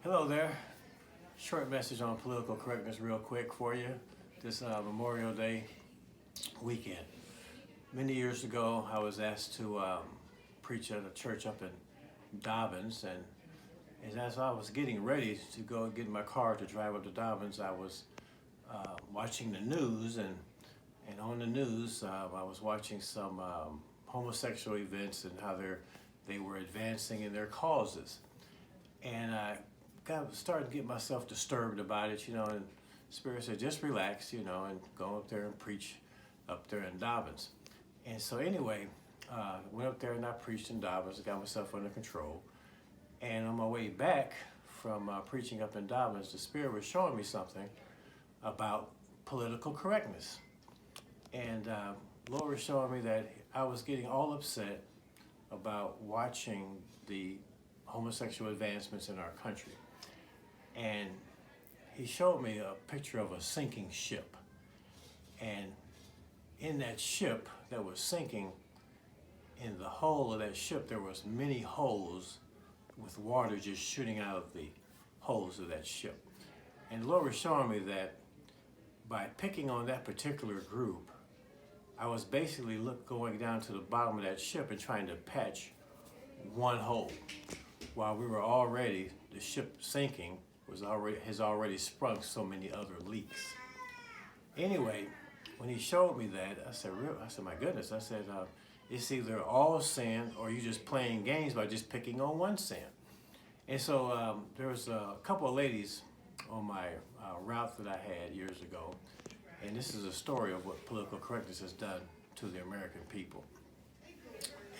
Hello there. Short message on political correctness real quick for you this Memorial Day weekend. Many years ago, I was asked to preach at a church up in Dobbins, and as I was getting ready to go get in my car to drive up to Dobbins, I was watching the news, and on the news, I was watching some homosexual events and how they were advancing in their causes. And I started to get myself disturbed about it, and Spirit said, just relax, and go up there and preach up there in Dobbins. And so anyway, went up there and I preached in Dobbins, got myself under control. And on my way back from preaching up in Dobbins, the Spirit was showing me something about political correctness. And Lord was showing me that I was getting all upset about watching the homosexual advancements in our country. And he showed me a picture of a sinking ship. And in that ship that was sinking, in the hull of that ship, there was many holes with water just shooting out of the holes of that ship. And the Lord was showing me that by picking on that particular group, I was basically going down to the bottom of that ship and trying to patch one hole, while the ship sinking has already sprung so many other leaks. Anyway, when he showed me that, I said, my goodness, I said, it's either all sin or you just playing games by just picking on one sin. And so there was a couple of ladies on my route that I had years ago, and this is a story of what political correctness has done to the American people.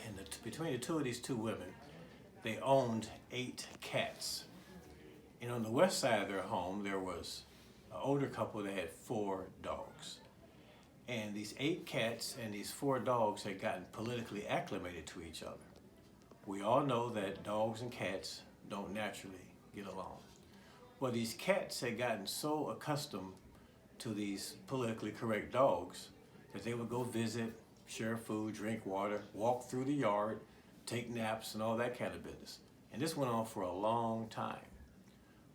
And between the two of these two women, they owned 8 cats. And on the west side of their home, there was an older couple that had 4 dogs. And these 8 cats and these 4 dogs had gotten politically acclimated to each other. We all know that dogs and cats don't naturally get along. Well, these cats had gotten so accustomed to these politically correct dogs that they would go visit, share food, drink water, walk through the yard, take naps and all that kind of business. And this went on for a long time.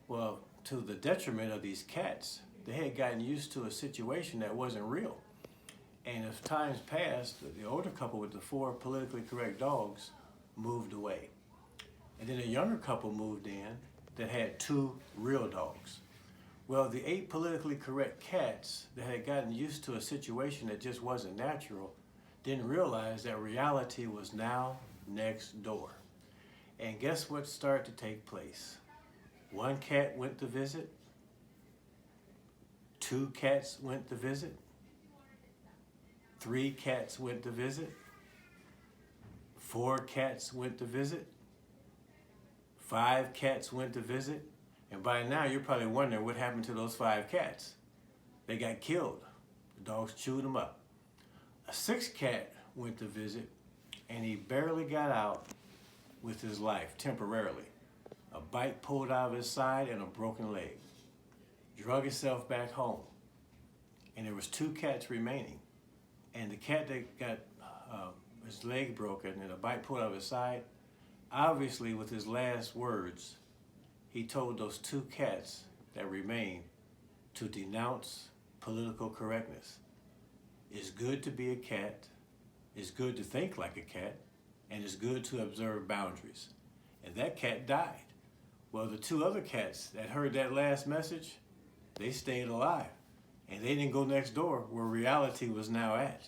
Well, to the detriment of these cats, they had gotten used to a situation that wasn't real. And as times passed, the older couple with the 4 politically correct dogs moved away. And then a younger couple moved in that had 2 real dogs. Well, the 8 politically correct cats that had gotten used to a situation that just wasn't natural didn't realize that reality was now next door. And guess what started to take place? 1 cat went to visit, 2 cats went to visit, 3 cats went to visit, 4 cats went to visit, 5 cats went to visit, and by now you're probably wondering what happened to those 5 cats. They got killed. The dogs chewed them up. A 6th cat went to visit, and he barely got out with his life temporarily. A bite pulled out of his side and a broken leg. Drug himself back home. And there was 2 cats remaining. And the cat that got his leg broken and a bite pulled out of his side, obviously with his last words, he told those 2 cats that remained to denounce political correctness. It's good to be a cat, it's good to think like a cat, and it's good to observe boundaries. And that cat died. Well, the 2 other cats that heard that last message, they stayed alive. And they didn't go next door where reality was now at.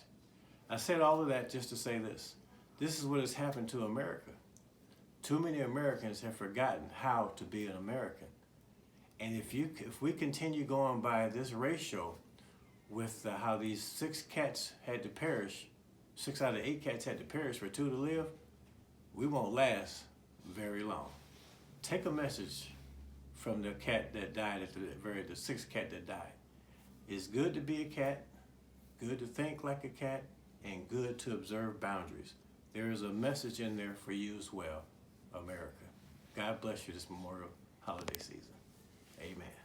I said all of that just to say this. This is what has happened to America. Too many Americans have forgotten how to be an American. And if we continue going by this ratio with how these 6 cats had to perish, 6 out of 8 cats had to perish for 2 to live, we won't last very long. Take a message from the cat that died the 6th cat that died. It's good to be a cat, good to think like a cat, and good to observe boundaries. There is a message in there for you as well, America. God bless you this Memorial holiday season. Amen.